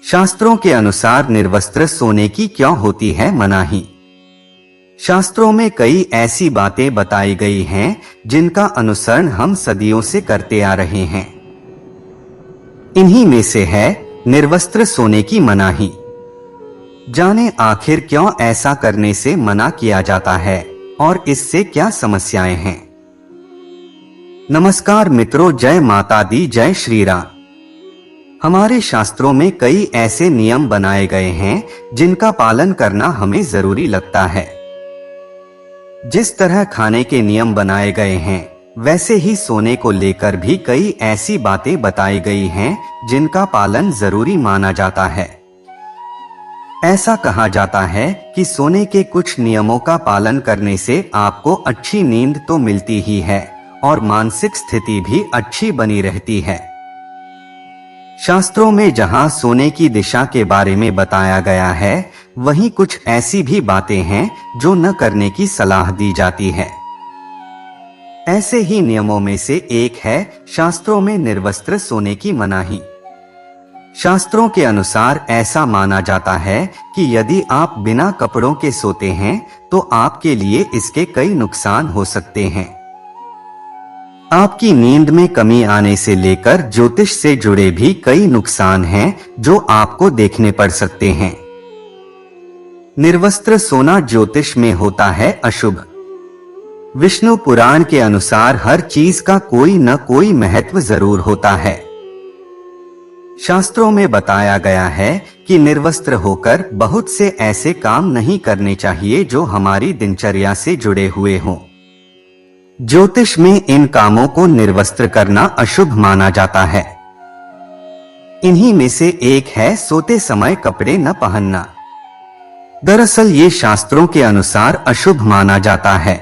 शास्त्रों के अनुसार निर्वस्त्र सोने की क्यों होती है मनाही। शास्त्रों में कई ऐसी बातें बताई गई हैं जिनका अनुसरण हम सदियों से करते आ रहे हैं। इन्हीं में से है निर्वस्त्र सोने की मनाही। जाने आखिर क्यों ऐसा करने से मना किया जाता है और इससे क्या समस्याएं हैं। नमस्कार मित्रों, जय माता दी, जय श्री राम। हमारे शास्त्रों में कई ऐसे नियम बनाए गए हैं जिनका पालन करना हमें जरूरी लगता है। जिस तरह खाने के नियम बनाए गए हैं वैसे ही सोने को लेकर भी कई ऐसी बातें बताई गई हैं जिनका पालन जरूरी माना जाता है। ऐसा कहा जाता है कि सोने के कुछ नियमों का पालन करने से आपको अच्छी नींद तो मिलती ही है और मानसिक स्थिति भी अच्छी बनी रहती है। शास्त्रों में जहां सोने की दिशा के बारे में बताया गया है, वहीं कुछ ऐसी भी बातें हैं जो न करने की सलाह दी जाती है। ऐसे ही नियमों में से एक है शास्त्रों में निर्वस्त्र सोने की मनाही। शास्त्रों के अनुसार ऐसा माना जाता है कि यदि आप बिना कपड़ों के सोते हैं तो आपके लिए इसके कई नुकसान हो सकते हैं। आपकी नींद में कमी आने से लेकर ज्योतिष से जुड़े भी कई नुकसान हैं जो आपको देखने पड़ सकते हैं। निर्वस्त्र सोना ज्योतिष में होता है अशुभ। विष्णु पुराण के अनुसार हर चीज का कोई न कोई महत्व जरूर होता है। शास्त्रों में बताया गया है कि निर्वस्त्र होकर बहुत से ऐसे काम नहीं करने चाहिए जो हमारी दिनचर्या से जुड़े हुए हों। ज्योतिष में इन कामों को निर्वस्त्र करना अशुभ माना जाता है। इन्हीं में से एक है सोते समय कपड़े न पहनना। दरअसल ये शास्त्रों के अनुसार अशुभ माना जाता है।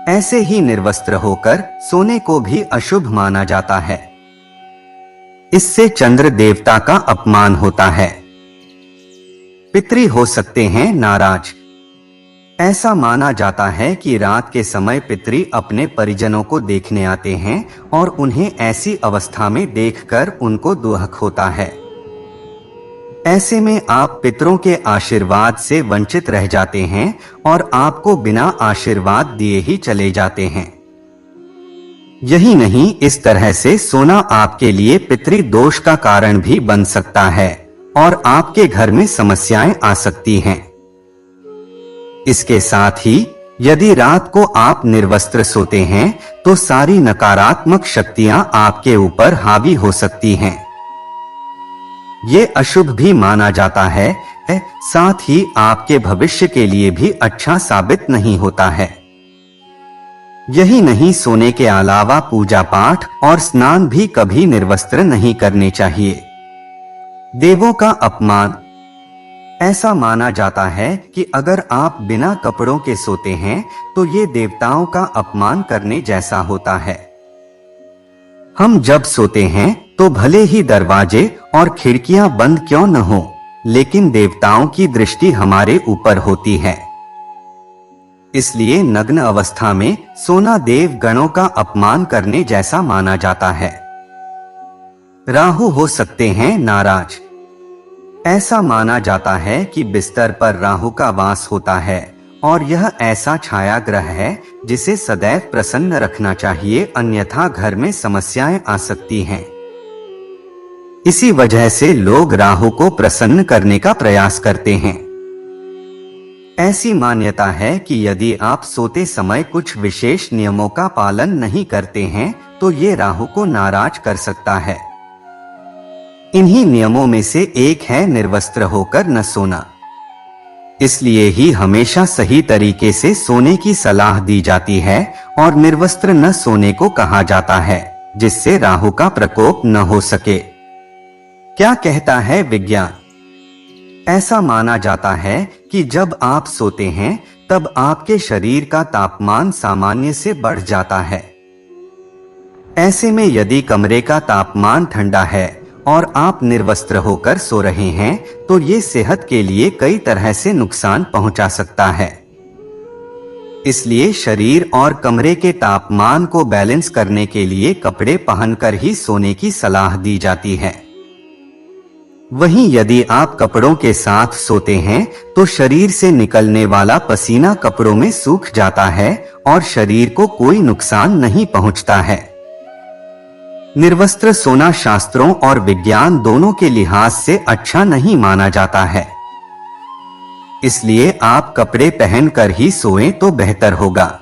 ऐसे ही निर्वस्त्र होकर सोने को भी अशुभ माना जाता है। इससे चंद्र देवता का अपमान होता है। पितृ हो सकते हैं नाराज। ऐसा माना जाता है कि रात के समय पितृ अपने परिजनों को देखने आते हैं और उन्हें ऐसी अवस्था में देखकर उनको दुख होता है। ऐसे में आप पितरों के आशीर्वाद से वंचित रह जाते हैं और आपको बिना आशीर्वाद दिए ही चले जाते हैं। यही नहीं, इस तरह से सोना आपके लिए पितृ दोष का कारण भी बन सकता है और आपके घर में समस्याएं आ सकती हैं। इसके साथ ही यदि रात को आप निर्वस्त्र सोते हैं तो सारी नकारात्मक शक्तियां आपके ऊपर हावी हो सकती हैं। ये अशुभ भी माना जाता है, साथ ही आपके भविष्य के लिए भी अच्छा साबित नहीं होता है। यही नहीं, सोने के अलावा पूजा पाठ और स्नान भी कभी निर्वस्त्र नहीं करने चाहिए। देवों का अपमान। ऐसा माना जाता है कि अगर आप बिना कपड़ों के सोते हैं तो ये देवताओं का अपमान करने जैसा होता है। हम जब सोते हैं तो भले ही दरवाजे और खिड़कियां बंद क्यों न हो, लेकिन देवताओं की दृष्टि हमारे ऊपर होती है। इसलिए नग्न अवस्था में सोना देव गणों का अपमान करने जैसा माना जाता है। राहु हो सकते हैं नाराज। ऐसा माना जाता है कि बिस्तर पर राहु का वास होता है और यह ऐसा छाया ग्रह है जिसे सदैव प्रसन्न रखना चाहिए, अन्यथा घर में समस्याएं आ सकती हैं। इसी वजह से लोग राहु को प्रसन्न करने का प्रयास करते हैं। ऐसी मान्यता है कि यदि आप सोते समय कुछ विशेष नियमों का पालन नहीं करते हैं तो ये राहु को नाराज कर सकता है। इन्हीं नियमों में से एक है निर्वस्त्र होकर न सोना। इसलिए ही हमेशा सही तरीके से सोने की सलाह दी जाती है और निर्वस्त्र न सोने को कहा जाता है, जिससे राहु का प्रकोप न हो सके। क्या कहता है विज्ञान? ऐसा माना जाता है कि जब आप सोते हैं तब आपके शरीर का तापमान सामान्य से बढ़ जाता है। ऐसे में यदि कमरे का तापमान ठंडा है और आप निर्वस्त्र होकर सो रहे हैं तो ये सेहत के लिए कई तरह से नुकसान पहुंचा सकता है। इसलिए शरीर और कमरे के तापमान को बैलेंस करने के लिए कपड़े पहनकर ही सोने की सलाह दी जाती है। वहीं यदि आप कपड़ों के साथ सोते हैं तो शरीर से निकलने वाला पसीना कपड़ों में सूख जाता है और शरीर को कोई नुकसान नहीं पहुंचता है। निर्वस्त्र सोना शास्त्रों और विज्ञान दोनों के लिहाज से अच्छा नहीं माना जाता है, इसलिए आप कपड़े पहनकर ही सोएं तो बेहतर होगा।